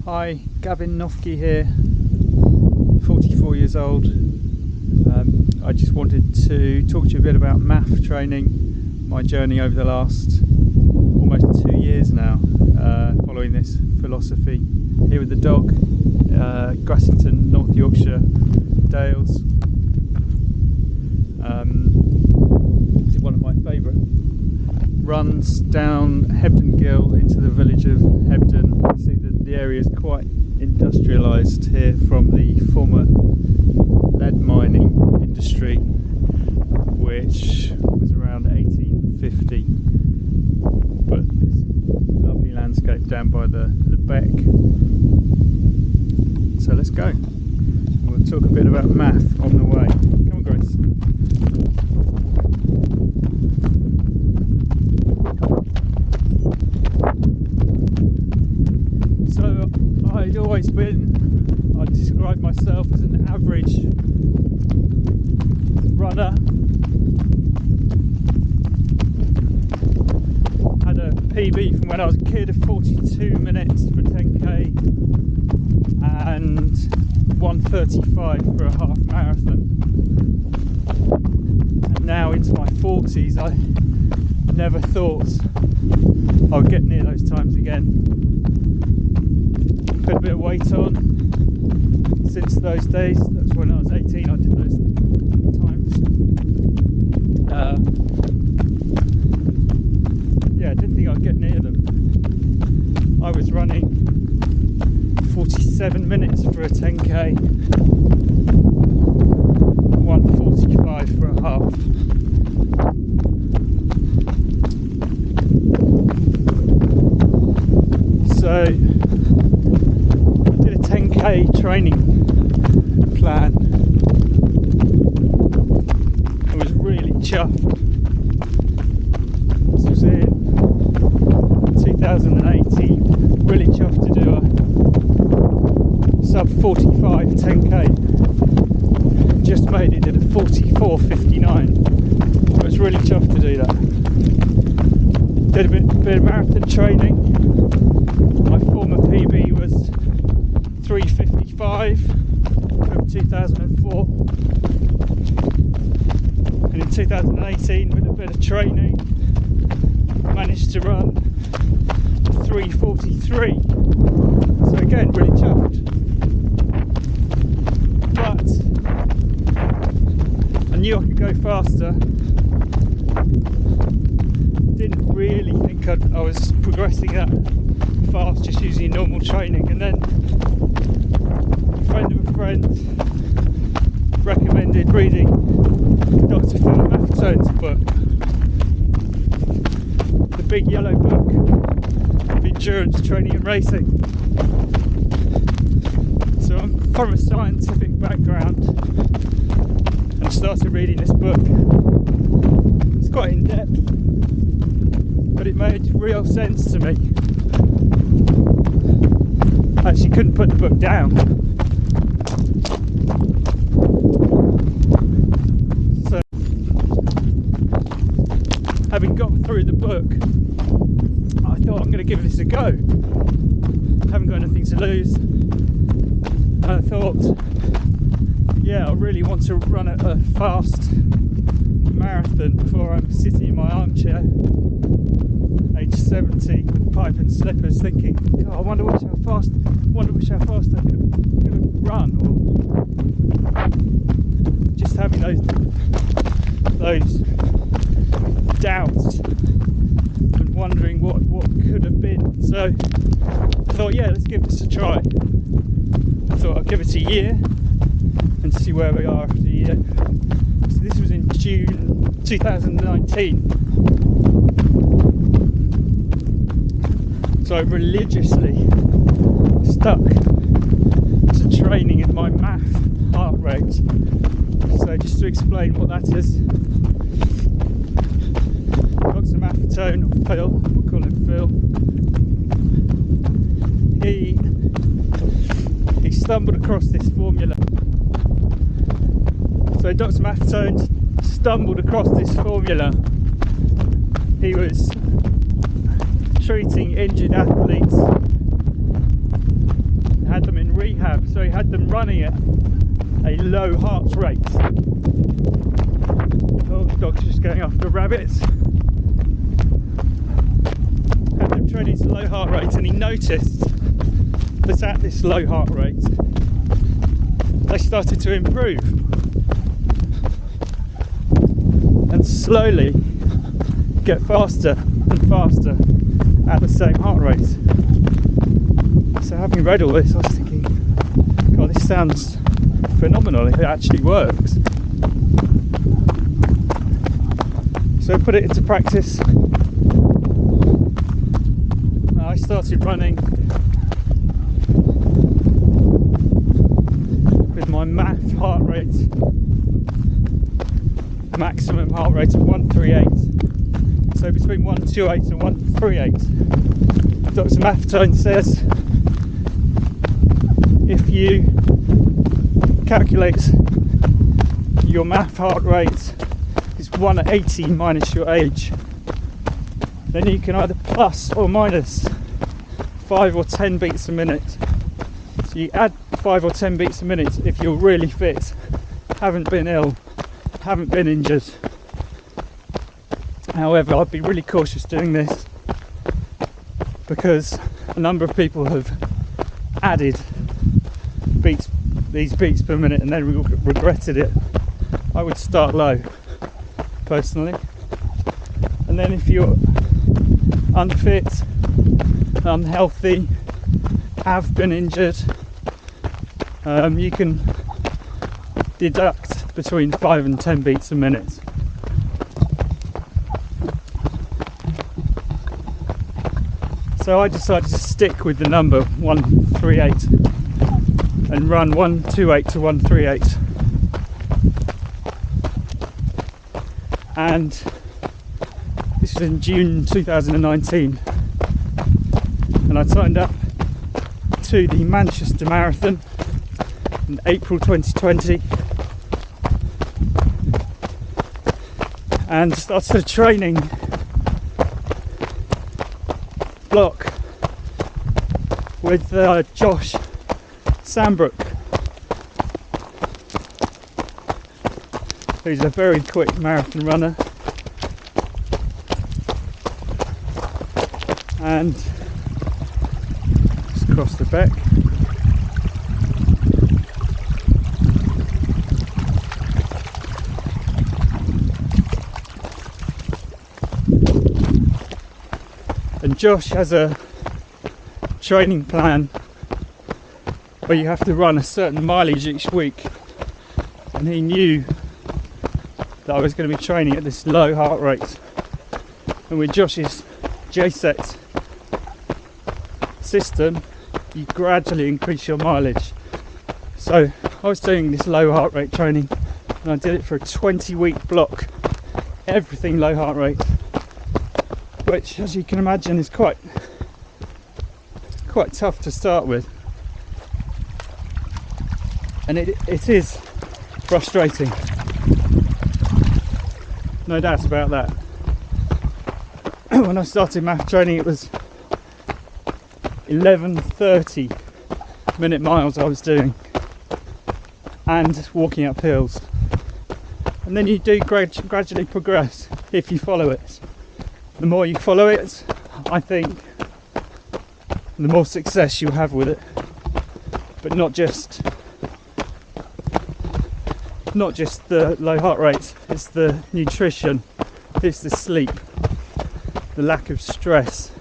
Hi, Gavin Nofke here, 44 years old. I just wanted to talk to you a bit about MAF training, my journey over the last almost 2 years now, following this philosophy. Here with the dog, Grassington, North Yorkshire Dales. This is one of my favourite runs down Hebden Gill into the village of Hebden. You see that the area is quite industrialised here from the former lead mining industry, which was around 1850. But this lovely landscape down by the beck. So let's go. We'll talk a bit about MAF on the way. Come on, Grace. So I'd always I'd describe myself as an average runner. Had a PB from when I was a kid of 42 minutes for 10k and 1:35 for a half marathon. And now into my 40s, I never thought I would get near those times again. Put a bit of weight on since those days. That's when I was 18 I did those times. Yeah, I didn't think I'd get near them. I was running 47 minutes for a 10k, 1:45 for a half. So I did a 10k training plan. I was really chuffed. This was in 2018. Really chuffed to do a sub 45 10k. Just made it at a 44:59. I was really chuffed to do that. Did a bit of marathon training. My former PB was 3:55 from 2004, and in 2018 with a bit of training managed to run 3:43. So again, really chuffed. But I knew I could go faster. Didn't really think I was progressing that fast just using normal training. And then a friend of a friend recommended reading Dr. Philip Maffetone's book, the big yellow book of endurance training and racing. So I'm from a scientific background and started reading this book. It's quite in depth, but it made real sense to me. I actually couldn't put the book down. So, having got through the book, I thought I'm going to give this a go. I haven't got anything to lose. And I thought, yeah, I really want to run a fast marathon before I'm sitting in my armchair, age 70, with pipe and slippers, thinking, God, I wonder how fast I could run, or just having those doubts and wondering what could have been. So I thought, yeah, let's give this a try. I thought I'd give it a year and see where we are after a year. So this was in June 2019. So I religiously stuck to training in my MAF heart rate. So just to explain what that is, Dr. Maffetone, or Phil, we'll call him Phil, he stumbled across this formula. So Dr. Maffetone stumbled across this formula. He was treating injured athletes had them in rehab, so he had them running at a low heart rate. Oh, the dog's just going after rabbits. Had them training to low heart rates, and he noticed that at this low heart rate they started to improve and slowly get faster and faster at the same heart rate. So having read all this, I was thinking, God, this sounds phenomenal if it actually works. So I put it into practice. I started running with my MAF heart rate, maximum heart rate of 138. So between 128 and 138. Dr. Maffetone says if you calculate your MAF heart rate is 180 minus your age, then you can either plus or minus 5 or 10 beats a minute. So you add 5 or 10 beats a minute if you're really fit, haven't been ill, haven't been injured. However, I'd be really cautious doing this because a number of people have added these beats per minute and then regretted it. I would start low personally, and then if you're unfit, unhealthy, have been injured, you can deduct between 5 and 10 beats a minute. So I decided to stick with the number 138 and run 128 to 138. And this was in June 2019, and I signed up to the Manchester Marathon in April 2020 and started a training block with Josh Sambrook, who's a very quick marathon runner, and just cross the beck. And Josh has a training plan where you have to run a certain mileage each week, and he knew that I was going to be training at this low heart rate, and with Josh's J-set system you gradually increase your mileage. So I was doing this low heart rate training, and I did it for a 20-week block, everything low heart rate, which, as you can imagine, is quite tough to start with, and it is frustrating, no doubt about that. When I started MAF training, it was 11:30 minute miles I was doing, and walking up hills, and then you do gradually progress if you follow it. The more you follow it, I think the more success you'll have with it. But not just the low heart rate, it's the nutrition, it's the sleep, the lack of stress.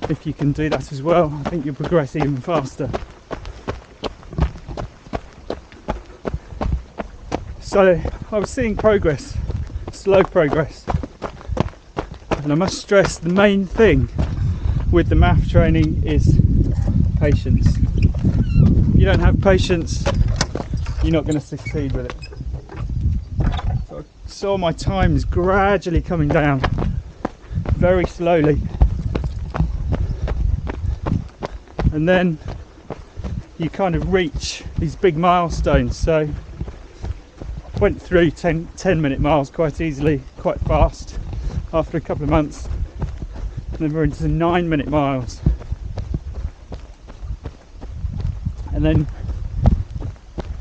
If you can do that as well, I think you'll progress even faster. So I was seeing progress, slow progress. And I must stress, the main thing with the MAF training is patience. If you don't have patience, you're not going to succeed with it. So I saw my times gradually coming down, very slowly. And then you kind of reach these big milestones. So I went through 10 minute miles quite easily, quite fast, after a couple of months. And then we're into 9 minute miles. and then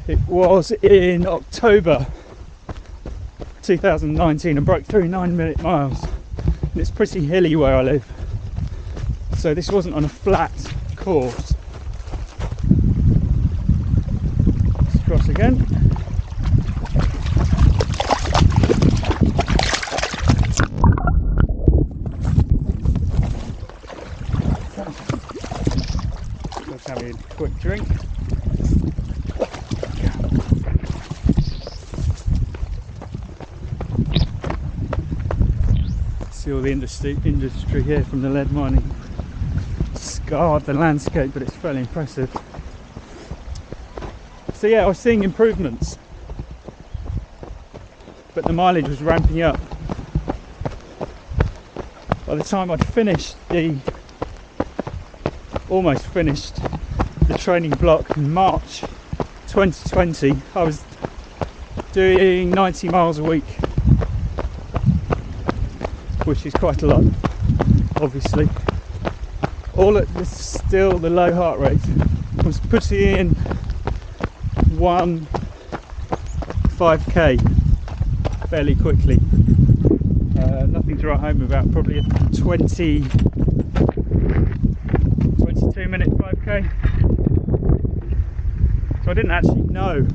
it was in October 2019 and broke through 9-minute miles, and it's pretty hilly where I live, so this wasn't on a flat course. Let's cross again. Let's have a quick drink. See all the industry here from the lead mining. Scarred the landscape, but it's fairly impressive. So yeah, I was seeing improvements, but the mileage was ramping up. By the time I'd almost finished the training block in March 2020, I was doing 90 miles a week, which is quite a lot, obviously. All at still the low heart rate. I was putting in 1 5k fairly quickly. Nothing to write home about, probably a 22 minute 5k. So I didn't actually know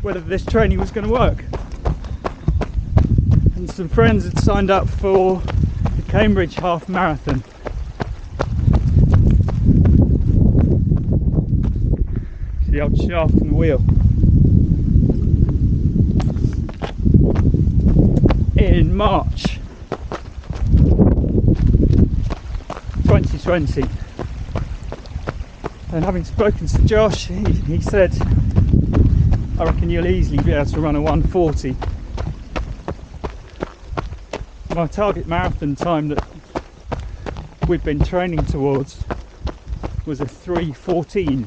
whether this training was going to work. And some friends had signed up for the Cambridge half marathon. See the old shaft and the wheel. In March 2020. And having spoken to Josh, he said, I reckon you'll easily be able to run a 140. My target marathon time that we've been training towards was a 3:14.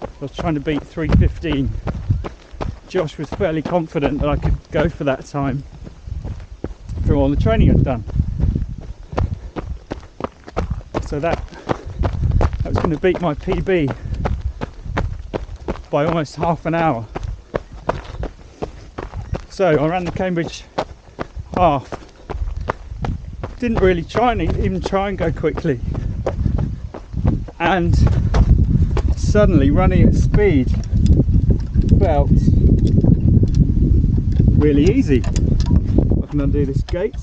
I was trying to beat 3:15. Josh was fairly confident that I could go for that time through all the training I'd done. So that was going to beat my PB by almost half an hour. So I ran the Cambridge half. Didn't really even try and go quickly, and suddenly running at speed felt really easy. I can undo this gate.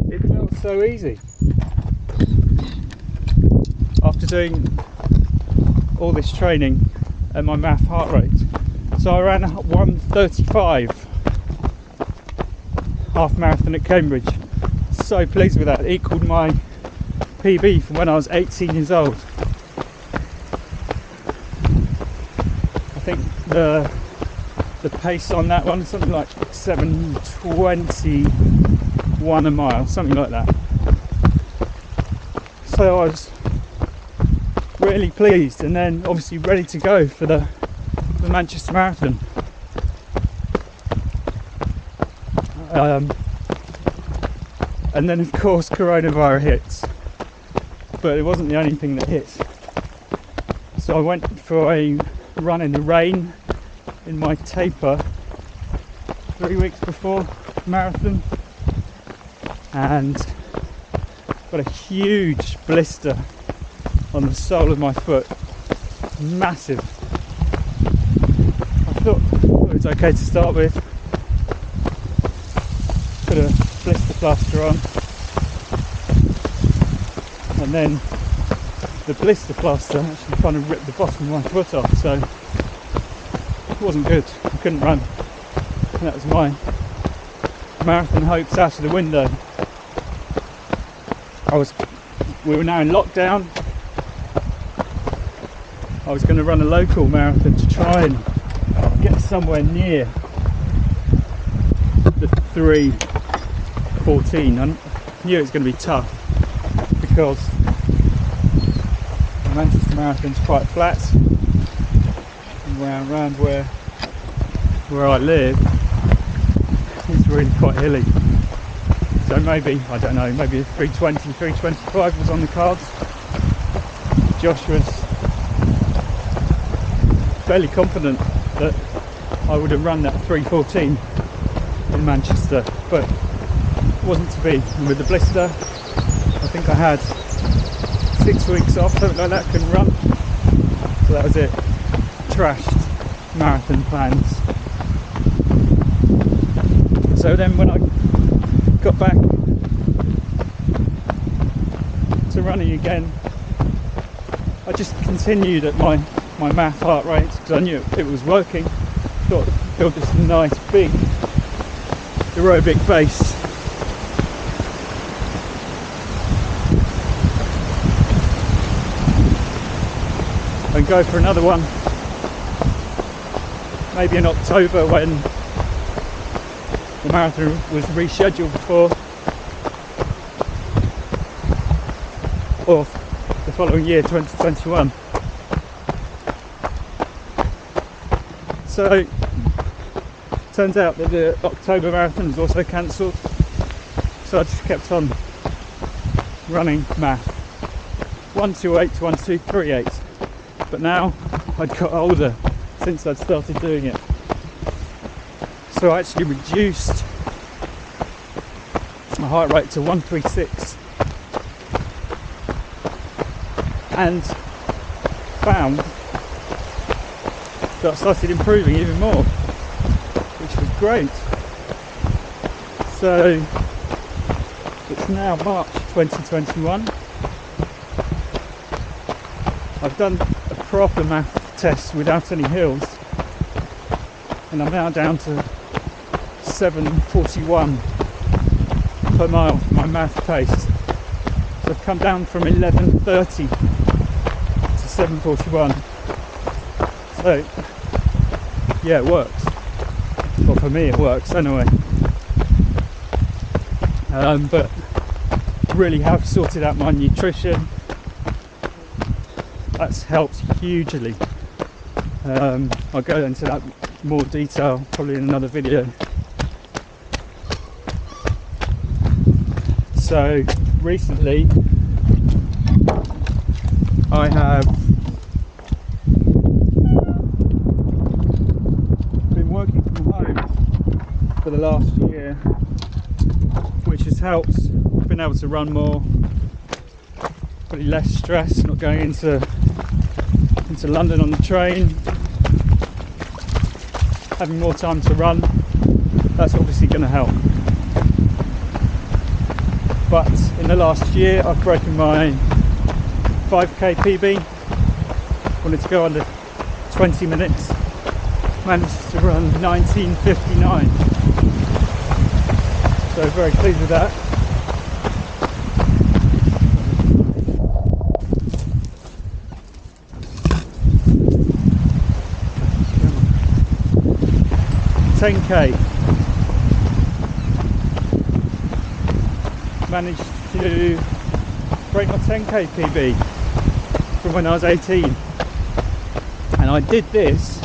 It felt so easy after doing all this training at my MAF heart rate. So I ran 1:35 half marathon at Cambridge. So pleased with that. It equalled my PB from when I was 18 years old. I think the pace on that one is something like 7:21 a mile, something like that. So I was really pleased, and then obviously ready to go for the Manchester Marathon. And then of course coronavirus hits, but it wasn't the only thing that hit. So I went for a run in the rain in my taper 3 weeks before the marathon, and got a huge blister on the sole of my foot, massive. I thought it was okay to start with. Put a blister plaster on, and then the blister plaster actually kind of ripped the bottom of my foot off, so it wasn't good. I couldn't run, and that was my marathon hopes out of the window. We were now in lockdown. I was going to run a local marathon to try and get somewhere near the 3:14. I knew it was going to be tough because the Manchester Marathon's quite flat around where I live. it's really quite hilly. So maybe, I don't know, maybe a 320, 325 was on the cards. Josh was fairly confident that I would have run that 314 in Manchester, but it wasn't to be. And with the blister, I think I had 6 weeks off, something like that, couldn't run. So that was it. Trashed marathon plans. So then when I got back to running again, I just continued at my MAF heart rate because I knew it was working. Thought I'd build this nice big aerobic base. And go for another one, maybe in October when the marathon was rescheduled for, or the following year, 2021. So turns out that the October marathon was also cancelled, so I just kept on running MAF 128 to 1238. But now I'd got older since I'd started doing it, so I actually reduced my heart rate to 136 and found that I started improving even more, which was great. So it's now March 2021. I've done a proper MAF test without any hills, and I'm now down to 7:41 per mile for my MAF pace. So I've come down from 11:30 to 7:41. So yeah, it works. Well, for me it works anyway. But really have sorted out my nutrition. That's helped hugely. I'll go into that more detail probably in another video. So recently I have been working from home for the last year, which has helped. I've been able to run more, pretty less stress, not going into London on the train, having more time to run. That's obviously going to help. But in the last year I've broken my 5k PB, wanted to go under 20 minutes, managed to run 19:59, so very pleased with that. Managed to break my 10k PB from when I was 18, and I did this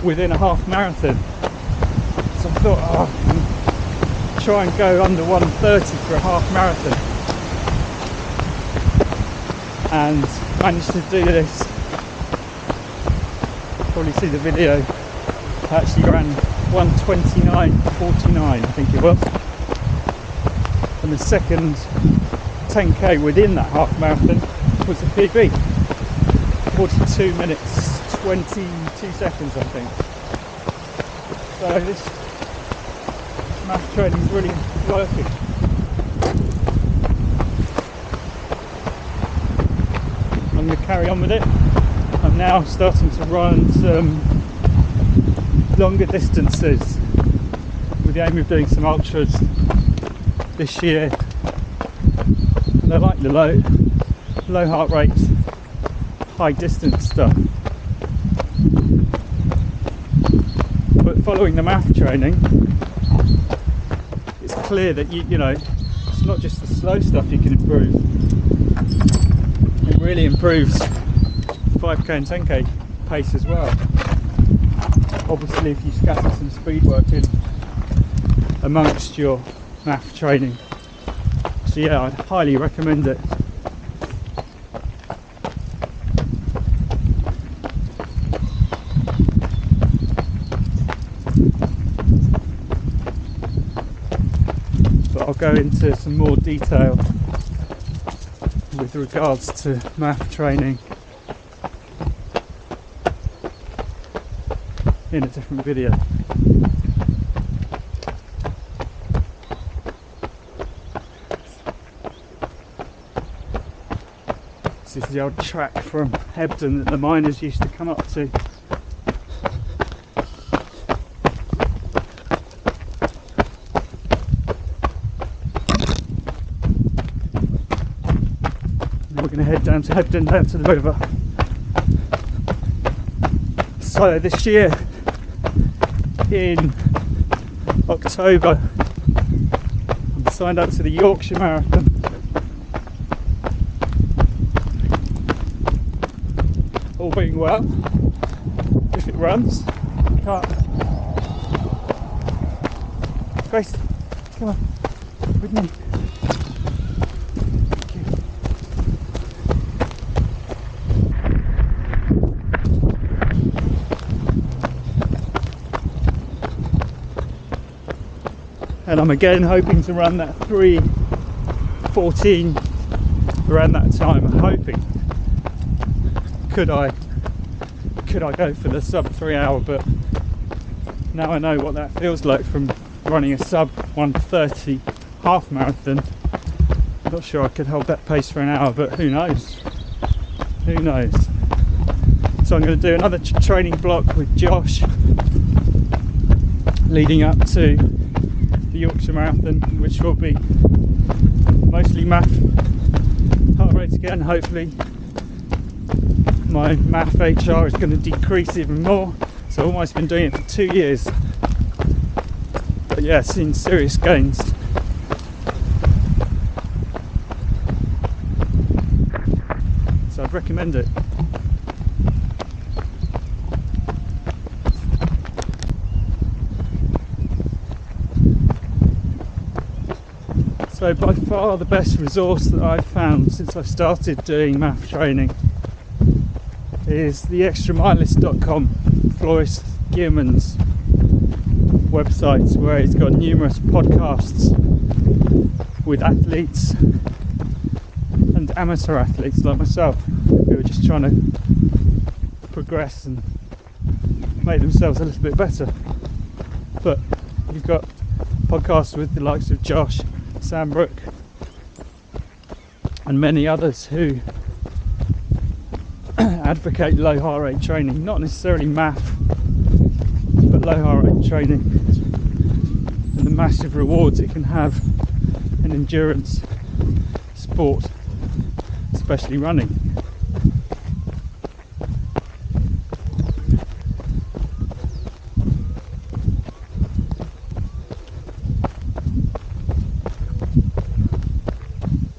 within a half marathon. So I thought, I'll try and go under 1:30 for a half marathon, and managed to do this. Probably see the video. I actually ran 1:29.49, I think it was, and the second 10k within that half marathon was a PB, 42 minutes 22 seconds, I think. So this MAF training is really working. I'm going to carry on with it. I'm now starting to run some longer distances with the aim of doing some ultras this year, and I like the low heart rate, high distance stuff. But following the MAF training, it's clear that you know it's not just the slow stuff you can improve. It really improves 5k and 10k pace as well. Obviously if you scatter some speed work in, amongst your MAF training. So yeah, I'd highly recommend it. But I'll go into some more detail with regards to MAF training in a different video. This is the old track from Hebden that the miners used to come up to. Now we're going to head down to Hebden, down to the river. So this year in October I'm signed up to the Yorkshire Marathon. All being well, if it runs. Can't. Grace, come on, with me. Thank you. And I'm again hoping to run that 3:14 around that time. I'm hoping. Could I go for the sub 3 hour, but now I know what that feels like from running a sub 1:30 half marathon. I'm not sure I could hold that pace for an hour, but who knows? Who knows? So I'm going to do another training block with Josh leading up to the Yorkshire Marathon, which will be mostly MAF heart rate again. Hopefully my MAF HR is going to decrease even more. So I've almost been doing it for 2 years, but yeah, seen serious gains. So I'd recommend it. So by far the best resource that I've found since I've started doing MAF training is the extramilist.com, Floris Gearman's website, where he's got numerous podcasts with athletes and amateur athletes like myself who are just trying to progress and make themselves a little bit better. But you've got podcasts with the likes of Josh, Sam Brooke and many others who advocate low heart rate training, not necessarily MAF, but low heart rate training, and the massive rewards it can have in endurance sport, especially running.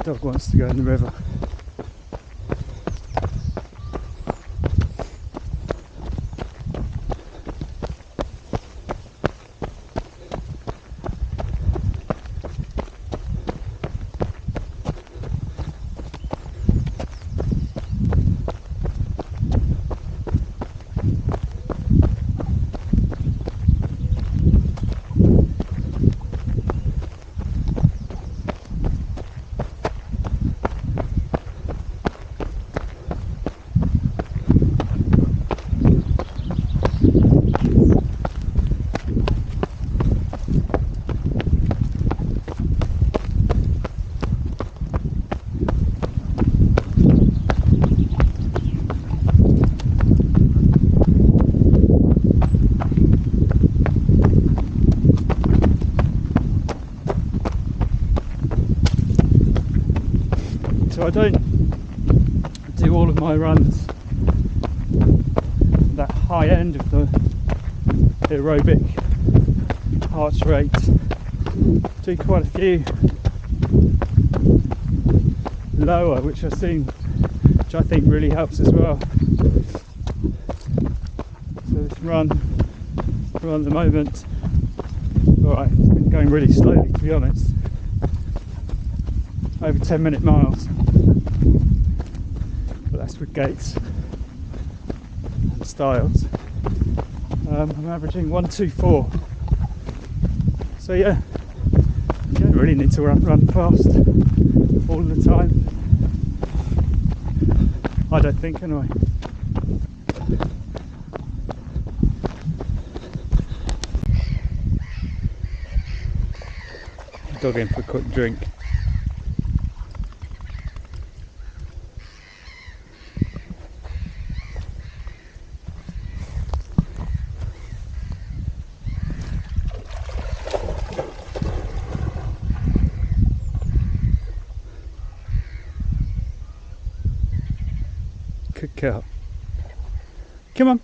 Dog wants to go in the river. So I don't do all of my runs that high end of the aerobic heart rate. Do quite a few lower, which I think really helps as well. So this run at the moment Alright, it's been going really slowly to be honest. Over 10-minute miles. But that's with gates and styles. I'm averaging 124. So yeah, you don't really need to run fast all the time. I don't think anyway. Dog in for a quick drink. Good girl. Come on.